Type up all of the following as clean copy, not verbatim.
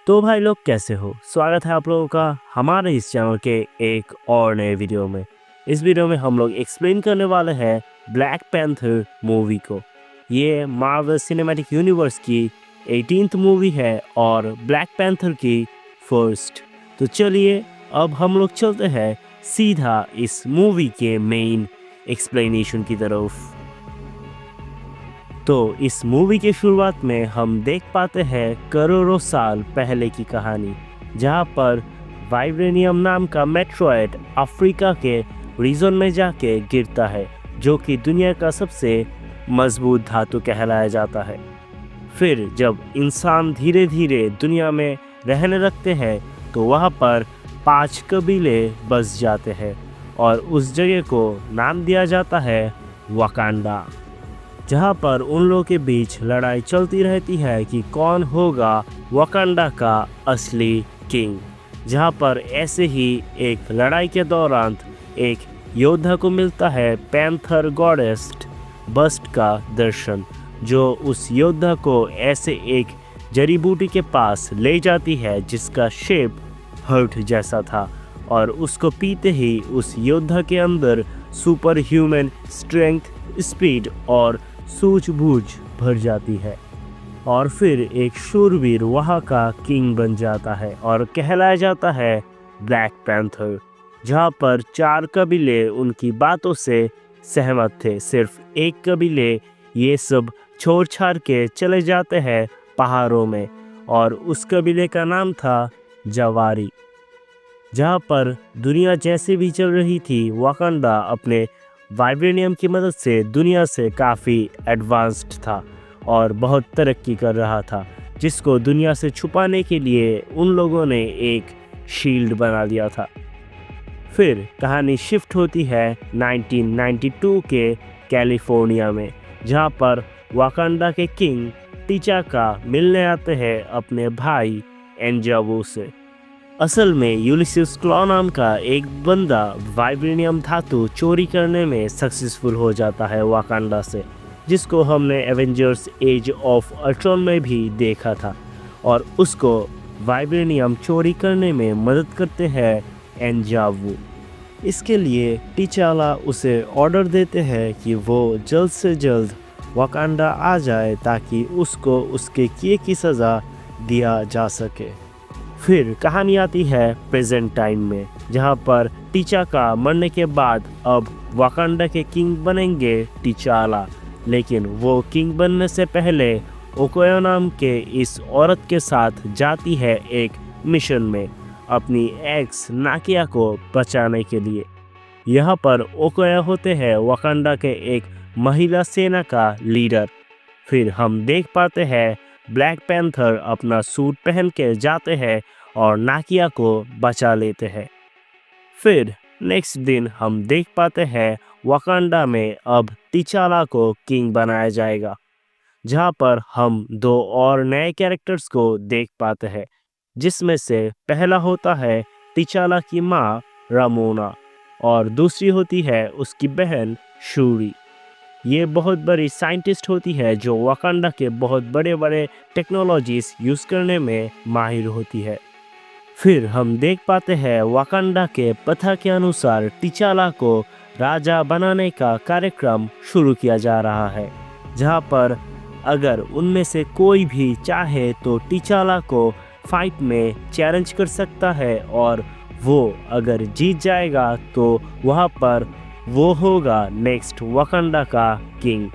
तो भाई लोग कैसे हो। स्वागत है आप लोगों का हमारे इस चैनल के एक और नए वीडियो में। इस वीडियो में हम लोग एक्सप्लेन करने वाले हैं ब्लैक पैंथर मूवी को। ये मार्वल सिनेमैटिक यूनिवर्स की 18th मूवी है और ब्लैक पैंथर की फर्स्ट। तो चलिए अब हम लोग चलते हैं सीधा इस मूवी के मेन एक्सप्लेनेशन की तरफ। तो इस मूवी के शुरुआत में हम देख पाते हैं करोड़ों साल पहले की कहानी, जहां पर वाइब्रेनियम नाम का मेट्रॉइड अफ्रीका के रीजन में जाके गिरता है, जो कि दुनिया का सबसे मजबूत धातु कहलाया जाता है। फिर जब इंसान धीरे धीरे दुनिया में रहने लगते हैं तो वहाँ पर 5 कबीले बस जाते हैं और उस जगह को नाम दिया जाता है वाकांडा, जहाँ पर उन लोगों के बीच लड़ाई चलती रहती है कि कौन होगा वाकांडा का असली किंग। जहाँ पर ऐसे ही एक लड़ाई के दौरान एक योद्धा को मिलता है पैंथर गॉडेस बस्ट का दर्शन, जो उस योद्धा को ऐसे एक जड़ी बूटी के पास ले जाती है जिसका शेप हर्ट जैसा था, और उसको पीते ही उस योद्धा के अंदर सुपर ह्यूमन स्ट्रेंथ, स्पीड और सूझबूझ भर जाती है और फिर एक शूरवीर वहाँ का किंग बन जाता है और कहलाया जाता है ब्लैक पैंथर। जहाँ पर 4 कबीले उनकी बातों से सहमत थे, सिर्फ एक कबीले ये सब छोड़ छाड़ के चले जाते हैं पहाड़ों में, और उस कबीले का नाम था जवारी। जहाँ पर दुनिया जैसे भी चल रही थी, वाकांडा अपने वाइब्रेनियम की मदद से दुनिया से काफ़ी एडवांस्ड था और बहुत तरक्की कर रहा था, जिसको दुनिया से छुपाने के लिए उन लोगों ने एक शील्ड बना लिया था। फिर कहानी शिफ्ट होती है 1992 के कैलिफोर्निया में, जहाँ पर वाकांडा के किंग टिचाका मिलने आते हैं अपने भाई एंजावो से। असल में यूलिसिस क्लॉ नाम का एक बंदा वाइब्रेनियम धातु चोरी करने में सक्सेसफुल हो जाता है वाकांडा से, जिसको हमने एवेंजर्स एज ऑफ अल्ट्रॉन में भी देखा था, और उसको वाइब्रेनियम चोरी करने में मदद करते हैं एंजावो। इसके लिए टिचाला उसे ऑर्डर देते हैं कि वो जल्द से जल्द वाकांडा आ जाए ताकि उसको उसके किए की सज़ा दिया जा सके। फिर कहानी आती है प्रेजेंट टाइम में, जहाँ पर टिचाका मरने के बाद अब वाकांडा के किंग बनेंगे टिचाला, लेकिन वो किंग बनने से पहले ओकोया नाम के इस औरत के साथ जाती है एक मिशन में अपनी एक्स नाकिया को बचाने के लिए। यहाँ पर ओकोया होते हैं वाकांडा के एक महिला सेना का लीडर। फिर हम देख पाते हैं ब्लैक पैंथर अपना सूट पहन के जाते हैं और नाकिया को बचा लेते हैं। फिर नेक्स्ट दिन हम देख पाते हैं वाकांडा में अब टिचाला को किंग बनाया जाएगा, जहां पर हम 2 और नए कैरेक्टर्स को देख पाते हैं, जिसमें से पहला होता है टिचाला की माँ रामोना और दूसरी होती है उसकी बहन शूरी। ये बहुत बड़ी साइंटिस्ट होती है जो वाकांडा के बहुत बड़े बड़े टेक्नोलॉजीज यूज़ करने में माहिर होती है। फिर हम देख पाते हैं वाकांडा के प्रथा के अनुसार टिचाला को राजा बनाने का कार्यक्रम शुरू किया जा रहा है, जहां पर अगर उनमें से कोई भी चाहे तो टिचाला को फाइट में चैलेंज कर सकता है, और वो अगर जीत जाएगा तो वहां पर वो होगा नेक्स्ट वाकांडा का किंग।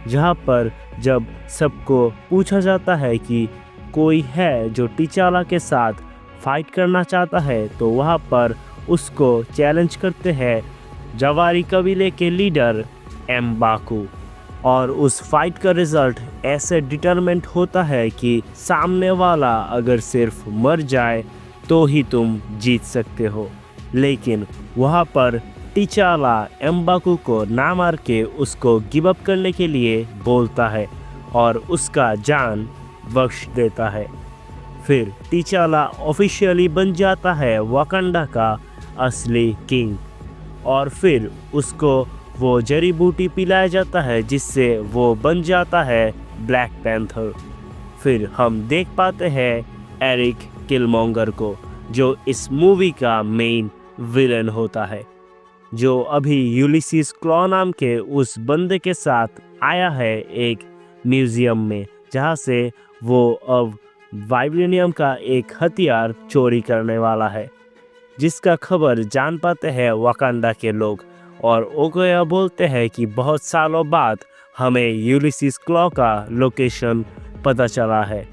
जहाँ पर जब सबको पूछा जाता है कि कोई है जो टिचाला के साथ फाइट करना चाहता है, तो वहाँ पर उसको चैलेंज करते हैं जवारी कबीले के लीडर एम्बाकू, और उस फाइट का रिज़ल्ट ऐसे डिटरमेंट होता है कि सामने वाला अगर सिर्फ मर जाए तो ही तुम जीत सकते हो। लेकिन वहाँ पर टिचाला एम्बाकू को ना मार के उसको गिव अप करने के लिए बोलता है और उसका जान बख्श देता है। फिर टिचाला ऑफिशियली बन जाता है वाकांडा का असली किंग, और फिर उसको वो जड़ी बूटी पिलाया जाता है जिससे वो बन जाता है ब्लैक पैंथर। फिर हम देख पाते हैं एरिक किलमोंगर को, जो इस मूवी का मेन विलन होता है, जो अभी यूलिसिस क्लॉ नाम के उस बंदे के साथ आया है एक म्यूज़ियम में, जहाँ से वो अब वाइब्रेनियम का एक हथियार चोरी करने वाला है, जिसका खबर जान पाते हैं वाकांडा के लोग। और ओकोया बोलते हैं कि बहुत सालों बाद हमें यूलिसिस क्लॉ का लोकेशन पता चला है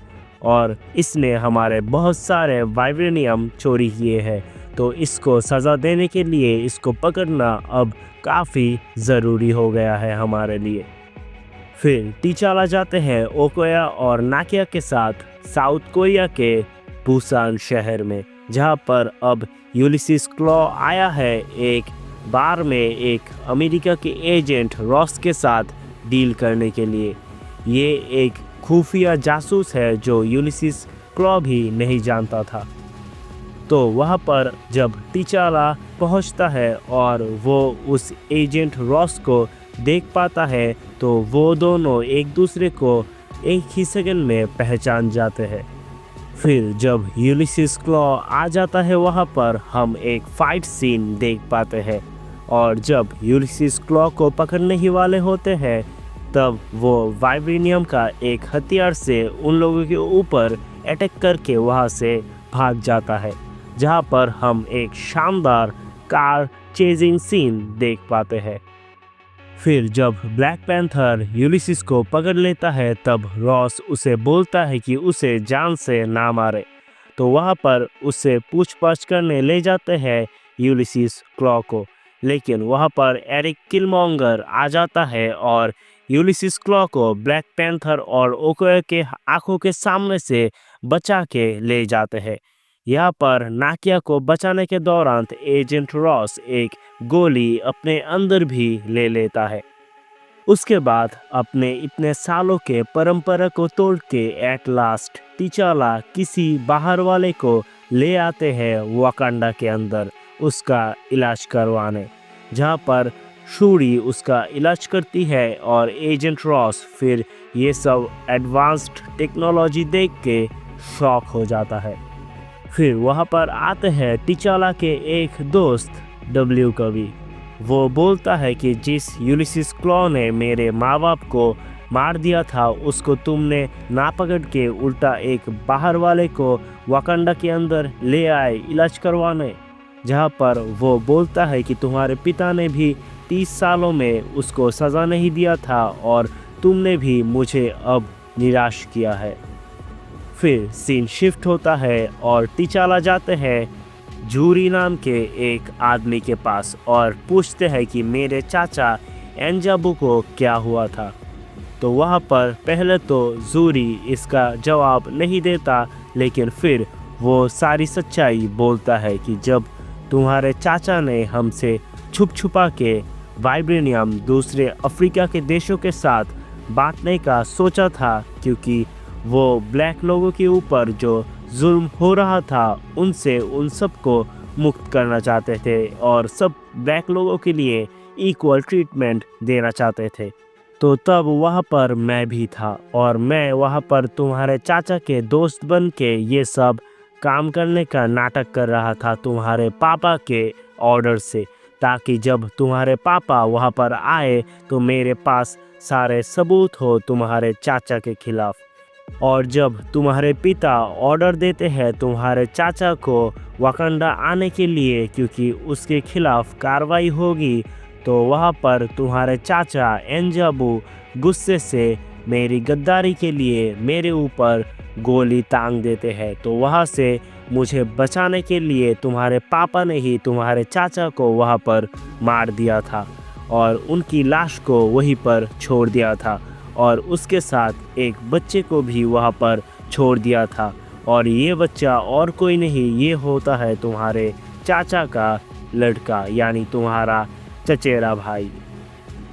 और इसने हमारे बहुत सारे वाइब्रेनियम चोरी किए हैं, तो इसको सज़ा देने के लिए इसको पकड़ना अब काफ़ी ज़रूरी हो गया है हमारे लिए। फिर टीचाला जाते हैं ओकोया और नाकिया के साथ साउथ कोरिया के बुसान शहर में, जहाँ पर अब यूलिसिस क्लॉ आया है एक बार में एक अमेरिका के एजेंट रॉस के साथ डील करने के लिए। ये एक खुफिया जासूस है जो यूलिसिस क्लॉ भी नहीं जानता था। तो वहाँ पर जब टीचाला पहुँचता है और वो उस एजेंट रॉस को देख पाता है, तो वो दोनों एक दूसरे को एक ही सेकंड में पहचान जाते हैं। फिर जब यूलिसिस क्लॉ आ जाता है, वहाँ पर हम एक फाइट सीन देख पाते हैं और जब यूलिसिस क्लॉ को पकड़ने ही वाले होते हैं, तब वो वाइब्रेनियम का एक हथियार से उन लोगों के ऊपर अटैक करके वहाँ से भाग जाता है, जहाँ पर हम एक शानदार कार चेजिंग सीन देख पाते हैं। फिर जब ब्लैक पैंथर यूलिसिस को पकड़ लेता है, तब रॉस उसे बोलता है कि उसे जान से ना मारे, तो वहाँ पर उसे पूछताछ करने ले जाते हैं यूलिसिस क्लॉ को। लेकिन वहाँ पर एरिक किलमोंगर आ जाता है और यूलिसिस क्लॉ को ब्लैक पैंथर और ओकोया के आंखों के सामने से बचा के ले जाते हैं। यहाँ पर नाकिया को बचाने के दौरान एजेंट रॉस एक गोली अपने अंदर भी ले लेता है। उसके बाद अपने इतने सालों के परंपरा को तोड़ के एट लास्ट टीचाला किसी बाहर वाले को ले आते हैं वाकांडा के अंदर उसका इलाज करवाने, जहाँ पर शूरी उसका इलाज करती है और एजेंट रॉस फिर ये सब एडवांस्ड टेक्नोलॉजी देख के शॉक हो जाता है। फिर वहाँ पर आते हैं टीचाला के एक दोस्त डब्ल्यू कवि। वो बोलता है कि जिस यूलिसिस क्लॉ ने मेरे माँ बाप को मार दिया था, उसको तुमने ना पकड़ के उल्टा एक बाहर वाले को वाकांडा के अंदर ले आए इलाज करवाने, जहाँ पर वो बोलता है कि तुम्हारे पिता ने भी 30 सालों में उसको सज़ा नहीं दिया था और तुमने भी मुझे अब निराश किया है। फिर सीन शिफ्ट होता है और टीचाला जाते हैं जूरी नाम के एक आदमी के पास और पूछते हैं कि मेरे चाचा एंजाबू को क्या हुआ था। तो वहाँ पर पहले तो जूरी इसका जवाब नहीं देता, लेकिन फिर वो सारी सच्चाई बोलता है कि जब तुम्हारे चाचा ने हमसे छुप छुपा के वाइब्रेनियम दूसरे अफ्रीका के देशों के साथ बांटने का सोचा था, क्योंकि वो ब्लैक लोगों के ऊपर जो जुल्म हो रहा था उनसे उन सबको मुक्त करना चाहते थे और सब ब्लैक लोगों के लिए इक्वल ट्रीटमेंट देना चाहते थे। तो तब वहाँ पर मैं भी था और मैं वहाँ पर तुम्हारे चाचा के दोस्त बन के ये सब काम करने का नाटक कर रहा था तुम्हारे पापा के ऑर्डर से, ताकि जब तुम्हारे पापा वहाँ पर आए तो मेरे पास सारे सबूत हो तुम्हारे चाचा के खिलाफ। और जब तुम्हारे पिता ऑर्डर देते हैं तुम्हारे चाचा को वाकांडा आने के लिए क्योंकि उसके खिलाफ कार्रवाई होगी, तो वहाँ पर तुम्हारे चाचा एंजाबू गुस्से से मेरी गद्दारी के लिए मेरे ऊपर गोली तांग देते हैं। तो वहाँ से मुझे बचाने के लिए तुम्हारे पापा ने ही तुम्हारे चाचा को वहाँ पर मार दिया था और उनकी लाश को वहीं पर छोड़ दिया था और उसके साथ एक बच्चे को भी वहाँ पर छोड़ दिया था। और ये बच्चा और कोई नहीं, ये होता है तुम्हारे चाचा का लड़का, यानी तुम्हारा चचेरा भाई।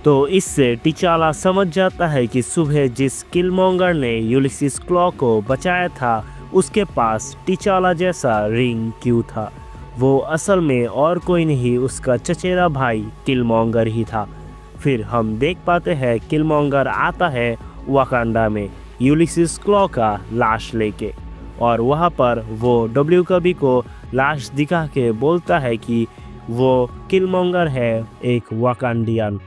तो इससे टीचाला समझ जाता है कि सुबह जिस किलमोंगर ने यूलिसिस क्लॉ को बचाया था उसके पास टीचाला जैसा रिंग क्यों था। वो असल में और कोई नहीं, उसका चचेरा भाई किलमोंगर ही था। फिर हम देख पाते हैं किलमोंगर आता है वाकांडा में यूलिसिस क्लॉ का लाश लेके और वहाँ पर वो डब्ल्यू कबी को लाश दिखा के बोलता है कि वो किलमोंगर है, एक वाकांडियन।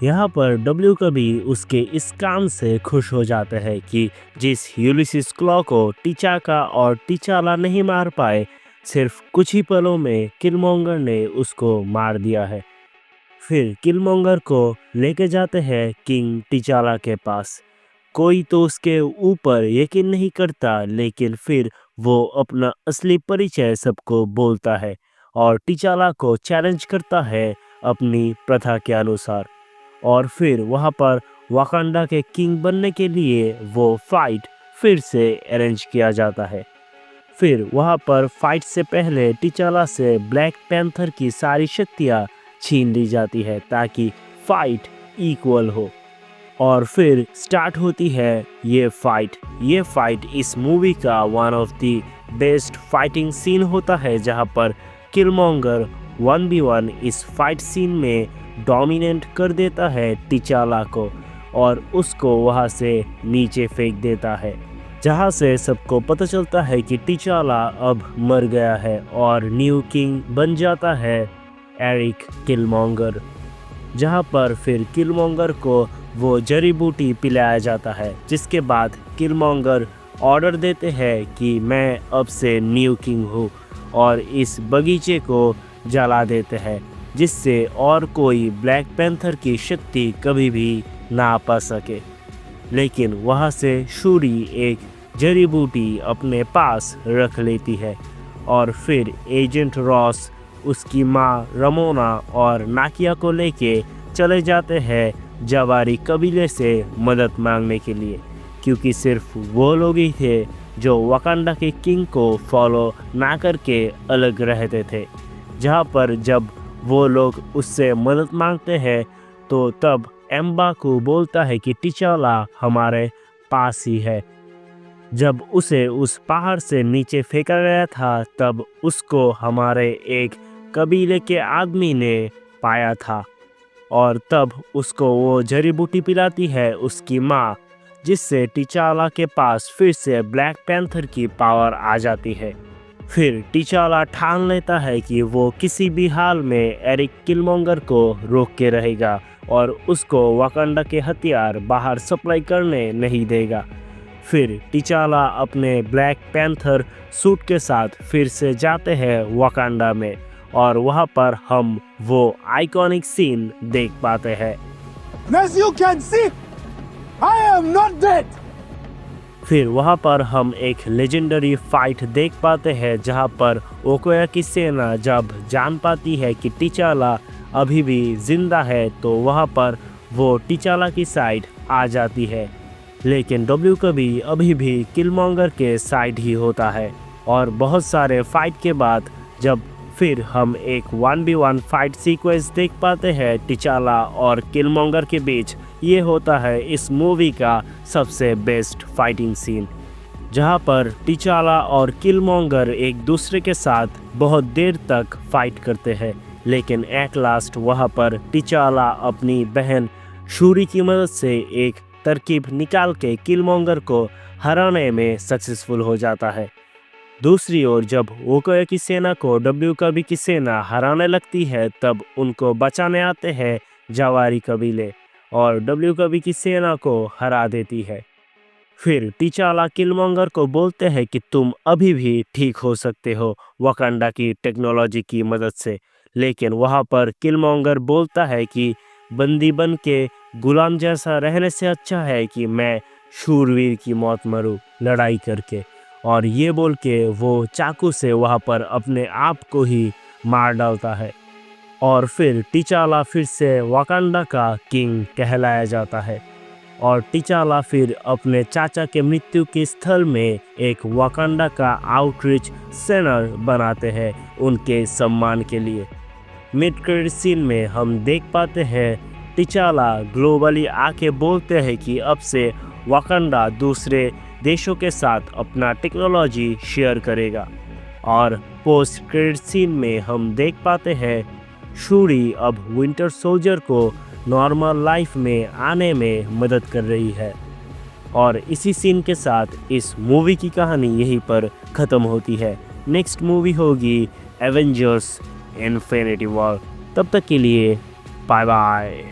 यहाँ पर डब्ल्यू कबी उसके इस काम से खुश हो जाते हैं कि जिस यूलिसिस क्लॉ को टिचाका और टिचाला नहीं मार पाए, सिर्फ कुछ ही पलों में किलमोंगर ने उसको मार दिया है। फिर किलमोंगर को लेके जाते हैं किंग टिचाला के पास। कोई तो उसके ऊपर यकीन नहीं करता, लेकिन फिर वो अपना असली परिचय सबको बोलता है और टिचाला को चैलेंज करता है अपनी प्रथा के अनुसार। और फिर वहाँ पर वाकांडा के किंग बनने के लिए वो फाइट फिर से अरेंज किया जाता है। फिर वहाँ पर फाइट से पहले टिचाला से ब्लैक पैंथर की सारी शक्तियाँ छीन ली जाती है ताकि फाइट इक्वल हो। और फिर स्टार्ट होती है ये फाइट इस मूवी का one of the best fighting scene होता है, जहाँ पर किलमोंगर 1v1 इस फाइट सीन में डोमिनेट कर देता है टिचाला को और उसको वहाँ से नीचे फेंक देता है, जहाँ से सबको पता चलता है कि टिचाला अब मर गया है और न्यू किंग बन जाता है एरिक किलमोंगर। जहाँ पर फिर किलमोंगर को वो जड़ी बूटी पिलाया जाता है, जिसके बाद किलमोंगर ऑर्डर देते हैं कि मैं अब से न्यू किंग हूँ और इस बगीचे को जला देते हैं, जिससे और कोई ब्लैक पैंथर की शक्ति कभी भी ना पा सके। लेकिन वहाँ से शूरी एक जड़ी बूटी अपने पास रख लेती है और फिर एजेंट रॉस उसकी माँ रमोना और नाकिया को लेके चले जाते हैं जवारी कबीले से मदद मांगने के लिए, क्योंकि सिर्फ वो लोग ही थे जो वाकांडा के किंग को फॉलो ना करके अलग रहते थे। जहाँ पर जब वो लोग उससे मदद मांगते हैं तो तब एम्बाकू बोलता है कि टिचाला हमारे पास ही है। जब उसे उस पहाड़ से नीचे फेंका गया था तब उसको हमारे एक कबीले के आदमी ने पाया था और तब उसको वो जड़ी बूटी पिलाती है उसकी माँ, जिससे टिचाला के पास फिर से ब्लैक पैंथर की पावर आ जाती है। फिर टिचाला ठान लेता है कि वो किसी भी हाल में एरिक किलमोंगर को रोक के रहेगा और उसको वाकांडा के हथियार बाहर सप्लाई करने नहीं देगा। फिर टिचाला अपने ब्लैक पैंथर सूट के साथ फिर से जाते हैं वाकांडा में और वहाँ पर हम वो आइकॉनिक सीन देख पाते हैं। As you can see, I am not dead. फिर वहाँ पर हम एक लेजेंडरी फाइट देख पाते हैं, जहाँ पर ओकोया की सेना जब जान पाती है कि टिचाला अभी भी जिंदा है तो वहाँ पर वो टिचाला की साइड आ जाती है। लेकिन डब्ल्यू कबी अभी भी किलमोंगर के साइड ही होता है और बहुत सारे फाइट के बाद जब फिर हम एक 1v1 फाइट सीक्वेंस देख पाते हैं टिचाला और किलमोंगर के बीच। ये होता है इस मूवी का सबसे बेस्ट फाइटिंग सीन, जहाँ पर टिचाला और किलमोंगर एक दूसरे के साथ बहुत देर तक फाइट करते हैं, लेकिन एट लास्ट वहाँ पर टिचाला अपनी बहन शूरी की मदद से एक तरकीब निकाल के किलमोंगर को हराने में सक्सेसफुल हो जाता है। दूसरी ओर जब ओकोया की सेना को डब्ल्यू कबी की सेना हराने लगती है तब उनको बचाने आते हैं जवारी कबीले और डब्ल्यू कबी की सेना को हरा देती है। फिर टिचाला किलमोंगर को बोलते हैं कि तुम अभी भी ठीक हो सकते हो वाकांडा की टेक्नोलॉजी की मदद से, लेकिन वहाँ पर किलमोंगर बोलता है कि बंदी बन के गुलाम जैसा रहने से अच्छा है कि मैं शूरवीर की मौत मरूं लड़ाई करके। और ये बोल के वो चाकू से वहाँ पर अपने आप को ही मार डालता है और फिर टिचाला फिर से वाकांडा का किंग कहलाया जाता है और टिचाला फिर अपने चाचा के मृत्यु के स्थल में एक वाकांडा का आउटरीच सेंटर बनाते हैं उनके सम्मान के लिए। मिड क्रेडिट सीन में हम देख पाते हैं टिचाला ग्लोबली आके बोलते हैं कि अब से वाकांडा दूसरे देशों के साथ अपना टेक्नोलॉजी शेयर करेगा। और पोस्ट क्रेडिट सीन में हम देख पाते हैं शूरी अब विंटर सोल्जर को नॉर्मल लाइफ में आने में मदद कर रही है। और इसी सीन के साथ इस मूवी की कहानी यहीं पर ख़त्म होती है। नेक्स्ट मूवी होगी एवेंजर्स इन्फिनिटी वॉर। तब तक के लिए बाय बाय।